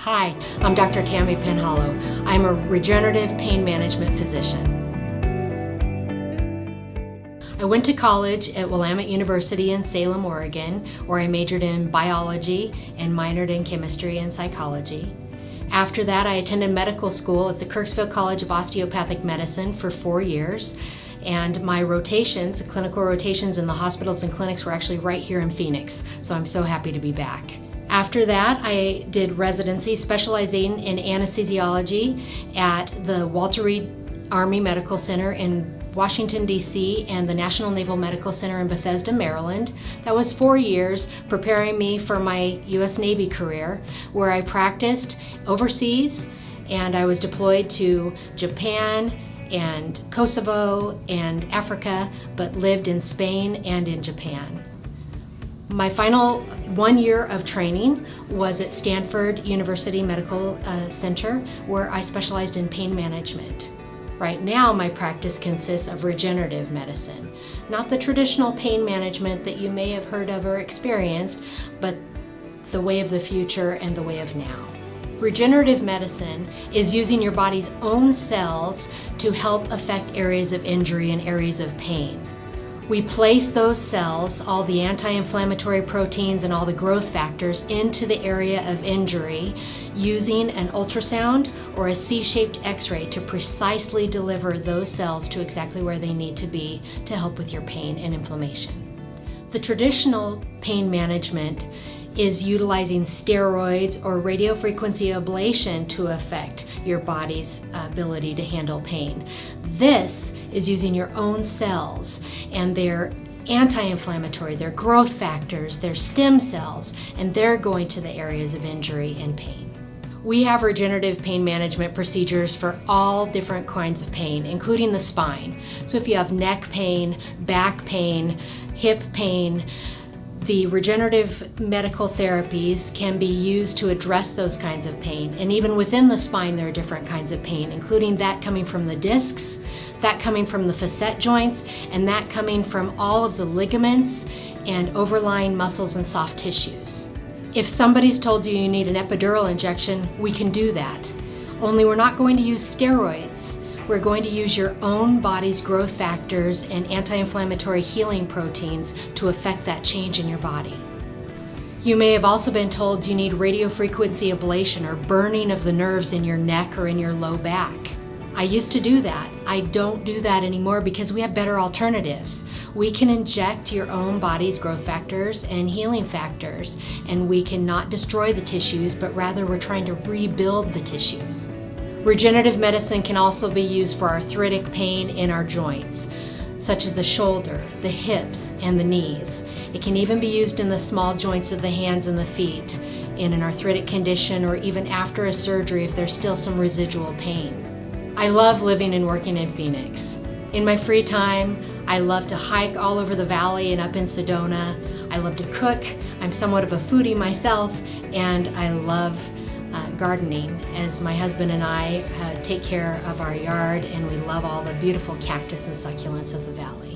Hi, I'm Dr. Tammy Penhollow. I'm a regenerative pain management physician. I went to college at Willamette University in Salem, Oregon, where I majored in biology and minored in chemistry and psychology. After that, I attended medical school at the Kirksville College of Osteopathic Medicine for 4 years, and my rotations, clinical rotations in the hospitals and clinics, were actually right here in Phoenix, so I'm so happy to be back. After that, I did residency specializing in anesthesiology at the Walter Reed Army Medical Center in Washington, D.C., and the National Naval Medical Center in Bethesda, Maryland. That was 4 years preparing me for my U.S. Navy career, where I practiced overseas, and I was deployed to Japan and Kosovo and Africa, but lived in Spain and in Japan. My final 1 year of training was at Stanford University Medical Center, where I specialized in pain management. Right now, my practice consists of regenerative medicine, not the traditional pain management that you may have heard of or experienced, but the way of the future and the way of now. Regenerative medicine is using your body's own cells to help affect areas of injury and areas of pain. We place those cells, all the anti-inflammatory proteins and all the growth factors, into the area of injury using an ultrasound or a C-shaped X-ray to precisely deliver those cells to exactly where they need to be to help with your pain and inflammation. The traditional pain management is utilizing steroids or radiofrequency ablation to affect your body's ability to handle pain. This is using your own cells and their anti-inflammatory, their growth factors, their stem cells, and they're going to the areas of injury and pain. We have regenerative pain management procedures for all different kinds of pain, including the spine. So if you have neck pain, back pain, hip pain, the regenerative medical therapies can be used to address those kinds of pain. And even within the spine, there are different kinds of pain, including that coming from the discs, that coming from the facet joints, and that coming from all of the ligaments and overlying muscles and soft tissues. If somebody's told you you need an epidural injection, we can do that. Only we're not going to use steroids. We're going to use your own body's growth factors and anti-inflammatory healing proteins to affect that change in your body. You may have also been told you need radiofrequency ablation or burning of the nerves in your neck or in your low back. I used to do that. I don't do that anymore because we have better alternatives. We can inject your own body's growth factors and healing factors, and we can not destroy the tissues, but rather we're trying to rebuild the tissues. Regenerative medicine can also be used for arthritic pain in our joints, such as the shoulder, the hips, and the knees. It can even be used in the small joints of the hands and the feet in an arthritic condition or even after a surgery if there's still some residual pain. I love living and working in Phoenix. In my free time, I love to hike all over the valley and up in Sedona. I love to cook. I'm somewhat of a foodie myself, and I love gardening, as my husband and I take care of our yard, and we love all the beautiful cactus and succulents of the valley.